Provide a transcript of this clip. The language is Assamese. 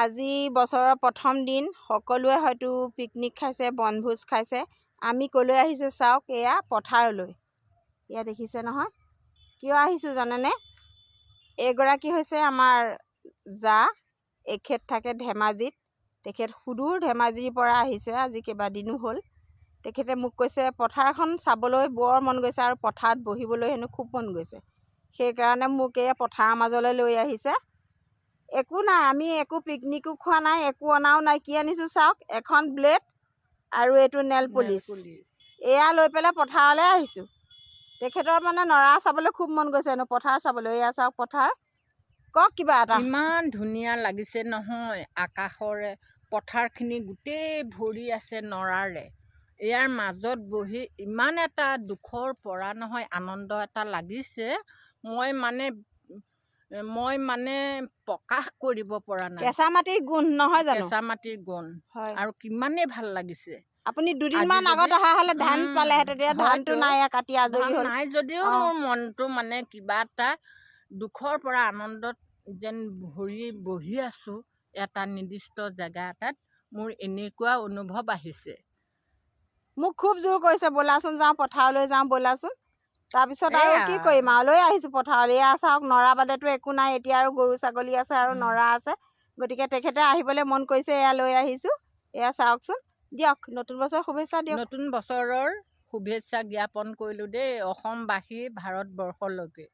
আজি বছৰৰ প্ৰথম দিন সকলোৱে হয়তো পিকনিক খাইছে, বনভোজ খাইছে। আমি ক'লৈ আহিছোঁ চাওক, এয়া পথাৰলৈ। এয়া দেখিছে নহয়, কিয় আহিছোঁ জানেনে? এইগৰাকী হৈছে আমাৰ জা, এখেত থাকে ধেমাজিত। তেখেত সুদূৰ ধেমাজিৰ পৰা আহিছে, আজি কেইবাদিনো হ'ল। তেখেতে মোক কৈছে পথাৰখন চাবলৈ বৰ মন গৈছে আৰু পথাৰত বহিবলৈ হেনো খুব মন গৈছে। সেইকাৰণে মোক এই পথাৰৰ মাজলৈ লৈ আহিছে। একো নাই, আমি একো পিকনিকো খোৱা নাই, একো অনাও নাই। কি আনিছোঁ চাওক, এখন ব্লেড আৰু এইটো নেল পলিচ। এয়া লৈ পেলাই পথাৰলৈ আহিছোঁ। তেখেতৰ মানে নৰা চাবলৈ খুব মন গৈছে হেনো, পথাৰ চাবলৈ। এয়া চাওক পথাৰ, কওক কিবা এটা। ইমান ধুনীয়া লাগিছে নহয়, আকাশৰে পথাৰখিনি গোটেই ভৰি আছে নৰাৰে। ইয়াৰ মাজত বহি ইমান এটা দুখৰ পৰা নহয় আনন্দ এটা লাগিছে, মই মানে প্ৰকাশ কৰিব পৰা নাই। কেঁচা মাটিৰ গোন্ধ নহয় জানো? কেঁচা মাটিৰ গোন্ধ হয়। আৰু কিমানেই ভাল লাগিছে। আপুনি দুদিনমান আগত অহা হ'লে ধান পালেহেঁতেন, তেতিয়া ধানটো নাই, কাটি আজৰি হ'ল। নাই যদিও মোৰ মনটো মানে কিবা এটা দুখৰ পৰা আনন্দত যেন ভৰি বহি আছোঁ এটা নিৰ্দিষ্ট জেগা এটাত, মোৰ এনেকুৱা অনুভৱ আহিছে। মোক খুব জোৰ কৰিছে, ব'লাচোন যাওঁ, পথাৰলৈ যাওঁ, ব'লাচোন। তাৰপিছত আৰু কি কৰিম আৰু, লৈ আহিছোঁ পথাৰলৈ। এয়া চাওক, নৰা বাদেতো একো নাই। এতিয়া আৰু গৰু ছাগলী আছে আৰু নৰা আছে, গতিকে তেখেতে আহিবলৈ মন কৰিছে, এয়া লৈ আহিছোঁ। এয়া চাওকচোন, দিয়ক নতুন বছৰৰ শুভেচ্ছা দিয়ক। নতুন বছৰৰ শুভেচ্ছা জ্ঞাপন কৰিলোঁ দেই অসমবাসী, ভাৰতবৰ্ষলৈকে।